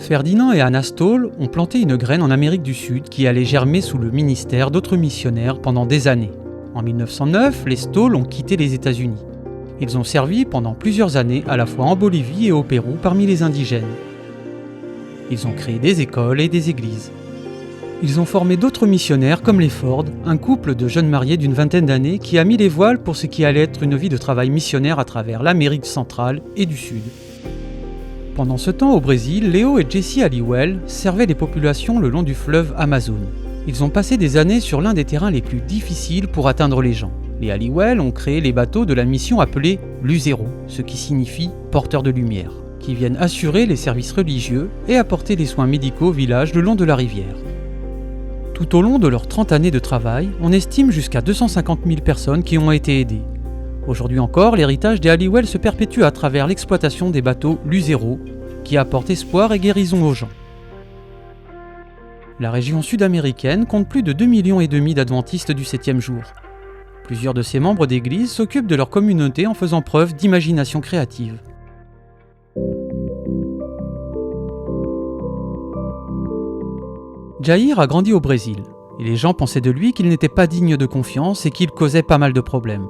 Ferdinand et Anna Stoll ont planté une graine en Amérique du Sud qui allait germer sous le ministère d'autres missionnaires pendant des années. En 1909, les Stoll ont quitté les États-Unis. Ils ont servi pendant plusieurs années à la fois en Bolivie et au Pérou parmi les indigènes. Ils ont créé des écoles et des églises. Ils ont formé d'autres missionnaires comme les Ford, un couple de jeunes mariés d'une vingtaine d'années qui a mis les voiles pour ce qui allait être une vie de travail missionnaire à travers l'Amérique centrale et du Sud. Pendant ce temps au Brésil, Leo et Jesse Halliwell servaient les populations le long du fleuve Amazon. Ils ont passé des années sur l'un des terrains les plus difficiles pour atteindre les gens. Les Halliwell ont créé les bateaux de la mission appelés Luzero, ce qui signifie « porteurs de lumière », qui viennent assurer les services religieux et apporter les soins médicaux au village le long de la rivière. Tout au long de leurs 30 années de travail, on estime jusqu'à 250 000 personnes qui ont été aidées. Aujourd'hui encore, l'héritage des Halliwell se perpétue à travers l'exploitation des bateaux Luzero, qui apportent espoir et guérison aux gens. La région sud-américaine compte plus de 2,5 millions d'adventistes du 7e jour. Plusieurs de ces membres d'église s'occupent de leur communauté en faisant preuve d'imagination créative. Jair a grandi au Brésil, et les gens pensaient de lui qu'il n'était pas digne de confiance et qu'il causait pas mal de problèmes.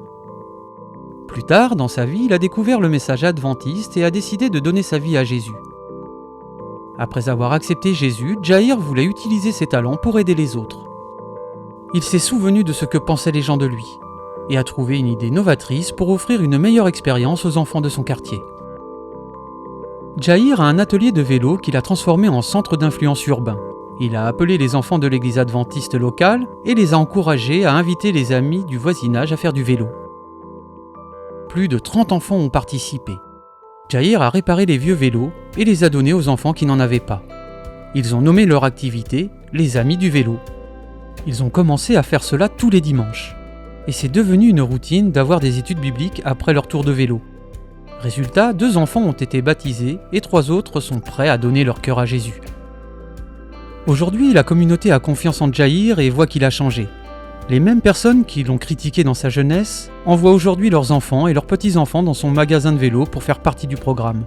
Plus tard, dans sa vie, il a découvert le message adventiste et a décidé de donner sa vie à Jésus. Après avoir accepté Jésus, Jair voulait utiliser ses talents pour aider les autres. Il s'est souvenu de ce que pensaient les gens de lui, et a trouvé une idée novatrice pour offrir une meilleure expérience aux enfants de son quartier. Jair a un atelier de vélo qu'il a transformé en centre d'influence urbain. Il a appelé les enfants de l'église adventiste locale et les a encouragés à inviter les amis du voisinage à faire du vélo. Plus de 30 enfants ont participé. Jair a réparé les vieux vélos et les a donnés aux enfants qui n'en avaient pas. Ils ont nommé leur activité « les amis du vélo ». Ils ont commencé à faire cela tous les dimanches. Et c'est devenu une routine d'avoir des études bibliques après leur tour de vélo. Résultat, 2 enfants ont été baptisés et 3 autres sont prêts à donner leur cœur à Jésus. Aujourd'hui, la communauté a confiance en Jair et voit qu'il a changé. Les mêmes personnes qui l'ont critiqué dans sa jeunesse envoient aujourd'hui leurs enfants et leurs petits-enfants dans son magasin de vélo pour faire partie du programme.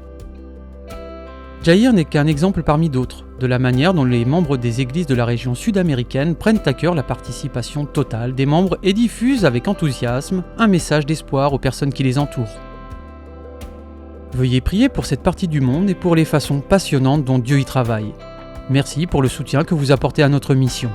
Jair n'est qu'un exemple parmi d'autres, de la manière dont les membres des églises de la région sud-américaine prennent à cœur la participation totale des membres et diffusent avec enthousiasme un message d'espoir aux personnes qui les entourent. Veuillez prier pour cette partie du monde et pour les façons passionnantes dont Dieu y travaille. Merci pour le soutien que vous apportez à notre mission.